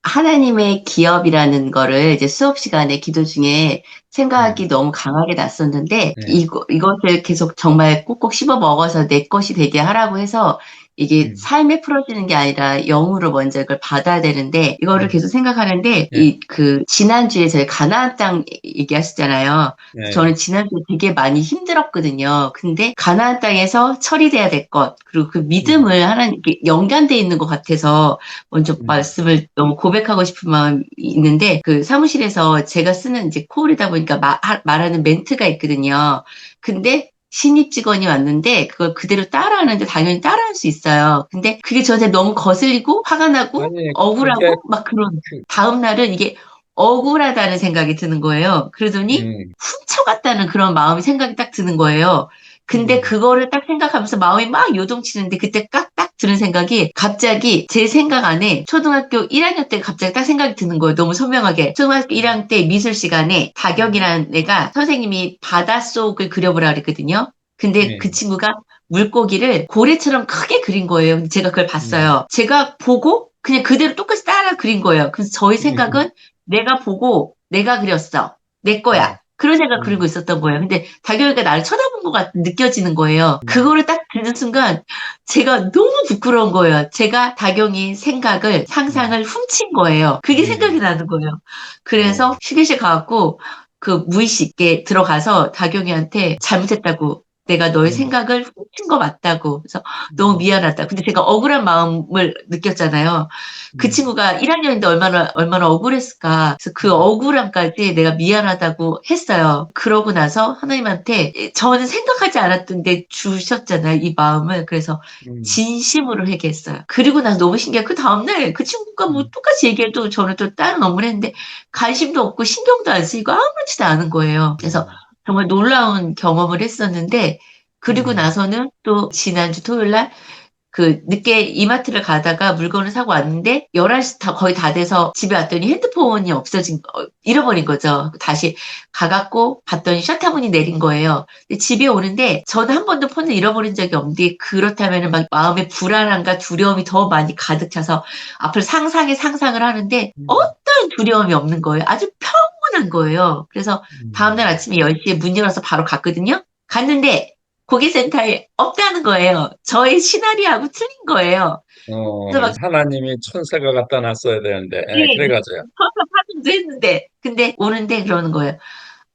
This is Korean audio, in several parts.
하나님의 기업이라는 거를 이제 수업 시간에 기도 중에 음, 생각이 너무 강하게 났었는데, 네, 이것을 계속 정말 꼭꼭 씹어 먹어서 내 것이 되게 하라고 해서 이게 음, 삶에 풀어지는 게 아니라 영으로 먼저 이걸 받아야 되는데, 이거를 음, 계속 생각하는데, 네, 지난주에 저희 가나안 땅 얘기하셨잖아요. 네, 저는 지난주에 되게 많이 힘들었거든요. 근데 가나안 땅에서 처리돼야 될 것, 그리고 그 음, 믿음을 하나님께 연관돼 있는 것 같아서 먼저 음, 말씀을 너무 고백하고 싶은 마음이 있는데, 그 사무실에서 제가 쓰는 이제 코올이다 보니까 말하는 멘트가 있거든요. 근데 신입 직원이 왔는데 그걸 그대로 따라하는데 당연히 따라할 수 있어요. 근데 그게 저한테 너무 거슬리고 화가 나고 아니, 그게, 억울하고 막 그런 그, 다음 날은 이게 억울하다는 생각이 드는 거예요. 그러더니 음, 훔쳐갔다는 그런 마음이 생각이 딱 드는 거예요. 근데 음, 그거를 딱 생각하면서 마음이 막 요동치는데 그때 딱 드는 생각이 갑자기 제 생각 안에 초등학교 1학년 때 갑자기 딱 생각이 드는 거예요. 너무 선명하게. 초등학교 1학년 때 미술 시간에 음, 다경이라는 애가 선생님이 바닷속을 그려보라 그랬거든요. 근데 그 네, 친구가 물고기를 고래처럼 크게 그린 거예요. 근데 제가 그걸 음, 봤어요. 제가 보고 그냥 그대로 똑같이 따라 그린 거예요. 그래서 저희 음, 생각은 내가 보고 내가 그렸어. 내 네, 거야. 그런 생각 그리고 음, 있었던 거예요. 근데 다경이가 나를 쳐다본 것 같, 느껴지는 거예요. 음, 그거를 딱 듣는 순간 제가 너무 부끄러운 거예요. 제가 다경이 생각을, 음, 상상을 훔친 거예요. 그게 생각이 음, 나는 거예요. 어, 그래서 휴게실 가갖고 그 무의식에 들어가서 다경이한테 잘못했다고. 내가 너의 음, 생각을 훔친 거 맞다고. 그래서 너무 음, 미안하다. 근데 제가 억울한 마음을 느꼈잖아요. 그 음, 친구가 1학년인데 얼마나 억울했을까. 그래서 그 음, 억울함까지 내가 미안하다고 했어요. 그러고 나서 하나님한테 저는 생각하지 않았던데 주셨잖아요. 이 마음을. 그래서 음, 진심으로 회개했어요. 그리고 나서 너무 신기해. 그 다음날 그 친구가 뭐 음, 똑같이 얘기해도 저는 또 다른 업무를 했는데 관심도 없고 신경도 안 쓰이고 아무렇지도 않은 거예요. 그래서 음, 정말 놀라운 경험을 했었는데 그리고 음, 나서는 또 지난주 토요일 날 그 늦게 이마트를 가다가 물건을 사고 왔는데 11시 거의 다 돼서 집에 왔더니 핸드폰이 잃어버린 거죠. 다시 가갖고 봤더니 셔터문이 내린 거예요. 근데 집에 오는데 저는 한 번도 폰을 잃어버린 적이 없는데 그렇다면 막 마음에 불안함과 두려움이 더 많이 가득 차서 앞으로 상상을 하는데 음, 어떤 두려움이 없는 거예요. 아주 평온한 거예요. 그래서 다음날 음. 아침에 10시에 문 열어서 바로 갔거든요. 갔는데 고객센터에 없다는 거예요. 저의 시나리오하고 틀린 거예요. 그래서 막, 하나님이 천사가 갖다 놨어야 되는데, 예, 예, 그래가지고요. 파송도 했는데, 근데 오는데 그러는 거예요.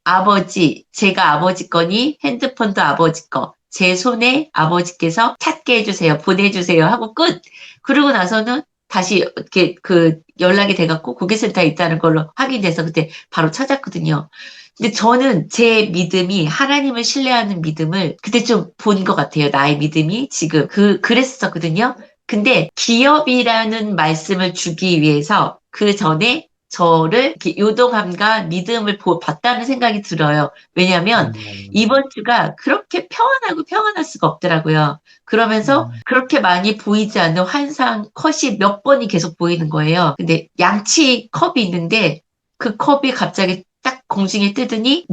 아버지, 제가 아버지 거니 핸드폰도 아버지 거. 제 손에 아버지께서 찾게 해주세요. 보내주세요. 하고 끝. 그러고 나서는 다시 이렇게 그 연락이 돼갖고 고객센터에 있다는 걸로 확인돼서 그때 바로 찾았거든요. 근데 저는 제 믿음이 하나님을 신뢰하는 믿음을 그때 좀 본 것 같아요. 나의 믿음이 지금 그랬었거든요. 근데 기업이라는 말씀을 주기 위해서 그 전에 저를 이렇게 요동함과 믿음을 봤다는 생각이 들어요. 왜냐하면 음, 이번 주가 그렇게 평안하고 평안할 수가 없더라고요. 그러면서 음, 그렇게 많이 보이지 않는 환상 컷이 몇 번이 계속 보이는 거예요. 근데 양치 컵이 있는데 그 컵이 갑자기 딱 공중에 뜨더니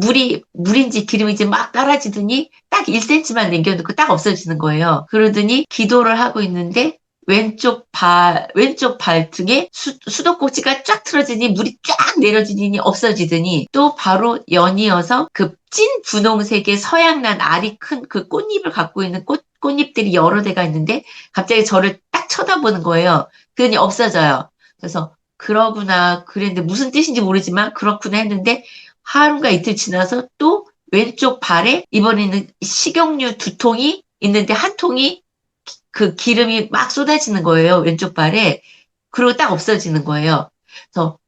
물인지 기름인지 막 떨어지더니 딱 1cm만 남겨놓고 딱 없어지는 거예요. 그러더니 기도를 하고 있는데 왼쪽 발등에 수도꼭지가 쫙 틀어지니 물이 쫙 내려지니 없어지더니 또 바로 연이어서 그 찐 분홍색의 서양난 알이 큰 그 꽃잎을 갖고 있는 꽃잎들이 여러 대가 있는데 갑자기 저를 딱 쳐다보는 거예요. 그러니 없어져요. 그래서 그러구나 그랬는데 무슨 뜻인지 모르지만 그렇구나 했는데 하루가 이틀 지나서 또 왼쪽 발에 이번에는 식용유 2통이 있는데 한 통이 그 기름이 막 쏟아지는 거예요. 왼쪽 발에. 그리고 딱 없어지는 거예요. 그래서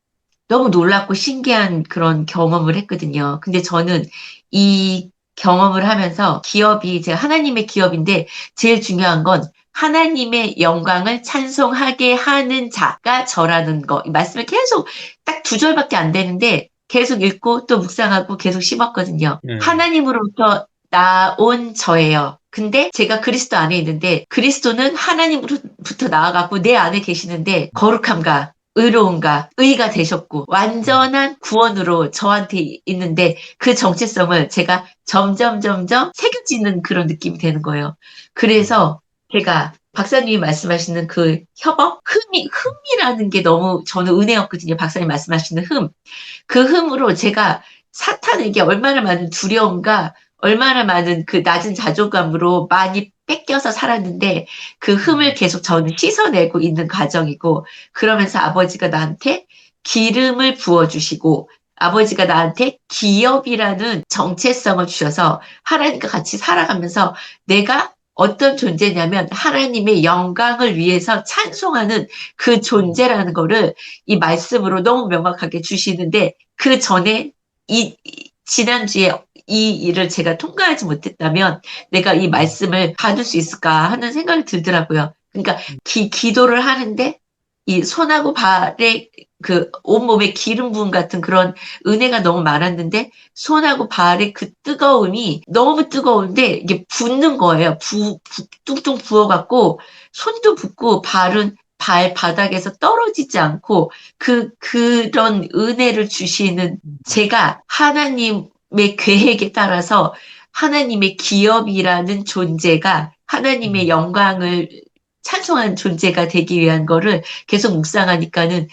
너무 놀랍고 신기한 그런 경험을 했거든요. 근데 저는 이 경험을 하면서 기업이 제가 하나님의 기업인데 제일 중요한 건 하나님의 영광을 찬송하게 하는 자가 저라는 거. 이 말씀을 계속 딱 2절밖에 안 되는데 계속 읽고 또 묵상하고 계속 씹었거든요. 음, 하나님으로부터 나온 저예요. 근데 제가 그리스도 안에 있는데 그리스도는 하나님으로부터 나와갖고 내 안에 계시는데 거룩함과 의로움과 의가 되셨고 음, 완전한 구원으로 저한테 있는데 그 정체성을 제가 점점 새겨지는 그런 느낌이 되는 거예요. 음, 그래서 제가 박사님이 말씀하시는 그 협업? 흠이라는 게 너무 저는 은혜였거든요. 박사님 말씀하시는 흠. 그 흠으로 제가 사탄에게 얼마나 많은 두려움과 얼마나 많은 그 낮은 자존감으로 많이 뺏겨서 살았는데 그 흠을 계속 저는 씻어내고 있는 과정이고 그러면서 아버지가 나한테 기름을 부어주시고 아버지가 나한테 기업이라는 정체성을 주셔서 하나님과 같이 살아가면서 내가 어떤 존재냐면 하나님의 영광을 위해서 찬송하는 그 존재라는 거를 이 말씀으로 너무 명확하게 주시는데 그 전에 지난주에 이 일을 제가 통과하지 못했다면 내가 이 말씀을 받을 수 있을까 하는 생각이 들더라고요. 그러니까 기도를 하는데 이 손하고 발에 그 온몸에 기름 부음 같은 그런 은혜가 너무 많았는데 손하고 발의 그 뜨거움이 너무 뜨거운데 이게 붓는 거예요. 뚱뚱 부어갖고 손도 붓고 발은 발바닥에서 떨어지지 않고 그런 은혜를 주시는 제가 하나님의 계획에 따라서 하나님의 기업이라는 존재가 하나님의 영광을 찬송한 존재가 되기 위한 거를 계속 묵상하니까는